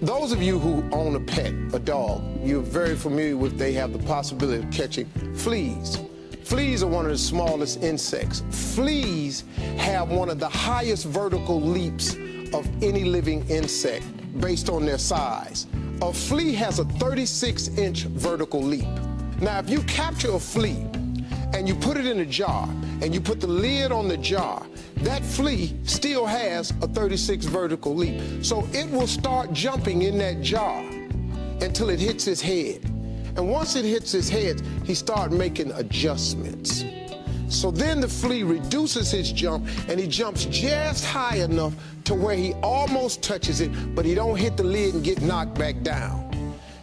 Those of you who own a pet, a dog, you're very familiar with they have the possibility of catching fleas. Fleas are one of the smallest insects. Fleas have one of the highest vertical leaps of any living insect based on their size. A flea has a 36-inch vertical leap. Now, if you capture a flea and you put it in a jar and you put the lid on the jar, that flea still has a 36 vertical leap. So it will start jumping in that jar until it hits his head. And once it hits his head, he starts making adjustments. So then the flea reduces his jump and he jumps just high enough to where he almost touches it, but he don't hit the lid and get knocked back down.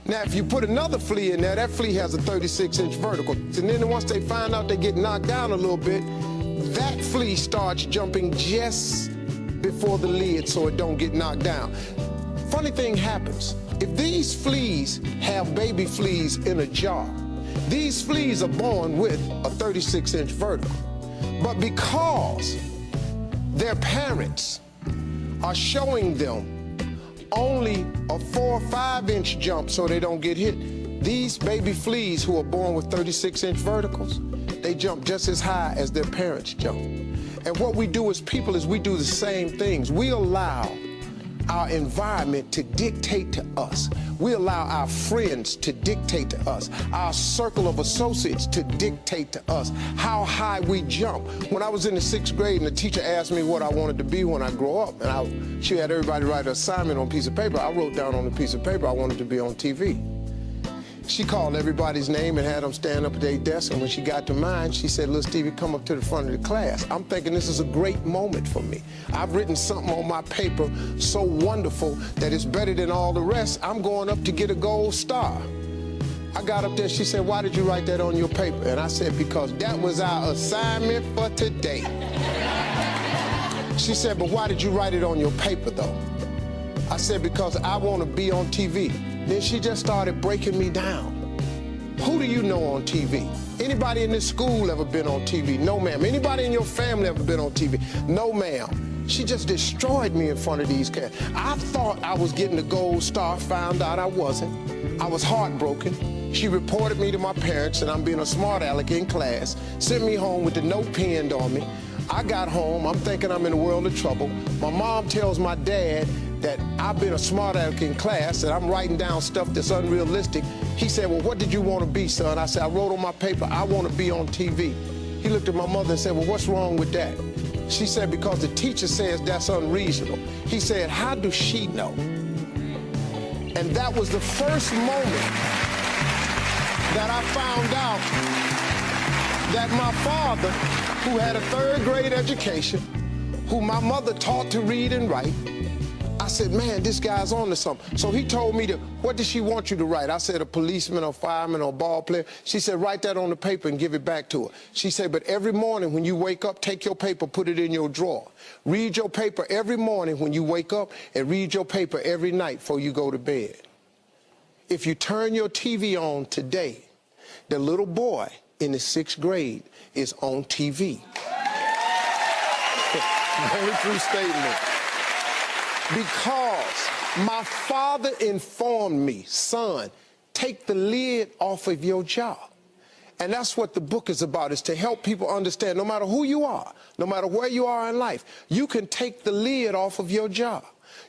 Now, if you put another flea in there, that flea has a 36-inch vertical. And then once they find out they get knocked down a little bit, that flea starts jumping just before the lid so it don't get knocked down. Funny thing happens. If these fleas have baby fleas in a jar, these fleas are born with a 36-inch vertical. But because their parents are showing them only a 4 or 5-inch jump so they don't get hit, these baby fleas who are born with 36-inch verticals, they jump just as high as their parents jump. And what we do as people is we do the same things. We allow our environment to dictate to us. We allow our friends to dictate to us, our circle of associates to dictate to us how high we jump. When I was in the 6th grade and the teacher asked me what I wanted to be when I grow up, and she had everybody write an assignment on a piece of paper, I wrote down on a piece of paper I wanted to be on TV. She called everybody's name and had them stand up at their desk, and when she got to mine, she said, "Little Stevie, come up to the front of the class." I'm thinking this is a great moment for me. I've written something on my paper so wonderful that it's better than all the rest. I'm going up to get a gold star. I got up there, she said, "Why did you write that on your paper?" And I said, "Because that was our assignment for today." She said, "But why did you write it on your paper, though?" I said, "Because I want to be on TV." Then she just started breaking me down. Who do you know on TV? Anybody in this school ever been on TV? No, ma'am. Anybody in your family ever been on TV? No, ma'am. She just destroyed me in front of these cats. I thought I was getting the gold star, found out I wasn't. I was heartbroken. She reported me to my parents, and I'm being a smart aleck in class, sent me home with the note pinned on me. I got home, I'm thinking I'm in a world of trouble. My mom tells my dad that I've been a smart aleck in class, and I'm writing down stuff that's unrealistic. He said, "Well, what did you want to be, son?" I said, "I wrote on my paper, I want to be on TV." He looked at my mother and said, "Well, what's wrong with that?" She said, "Because the teacher says that's unreasonable." He said, "How does she know?" And that was the first moment that I found out that my father, who had a 3rd grade education, who my mother taught to read and write, I said, "Man, this guy's on to something." So he told me what did she want you to write? I said, "A policeman or fireman or ball player." She said, "Write that on the paper and give it back to her." She said, "But every morning when you wake up, take your paper, put it in your drawer. Read your paper every morning when you wake up, and read your paper every night before you go to bed. If you turn your TV on today, the little boy in the 6th grade is on TV." Very true statement. Because my father informed me, "Son, take the lid off of your jar." And that's what the book is about, is to help people understand no matter who you are, no matter where you are in life, you can take the lid off of your jar.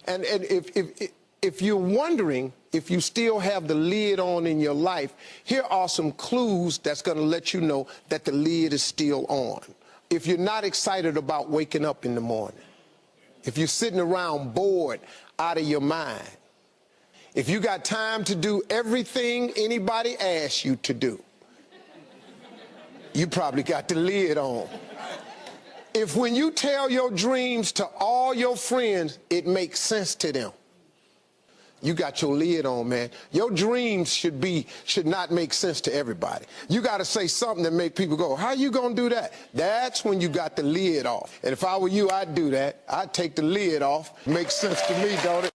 And if you're wondering if you still have the lid on in your life, here are some clues that's going to let you know that the lid is still on. If you're not excited about waking up in the morning, if you're sitting around bored out of your mind, if you got time to do everything anybody asks you to do, you probably got the lid on. If when you tell your dreams to all your friends, it makes sense to them, you got your lid on, man. Your dreams should not make sense to everybody. You got to say something that make people go, "How you gonna do that?" That's when you got the lid off. And if I were you, I'd do that. I'd take the lid off. Makes sense to me, don't it?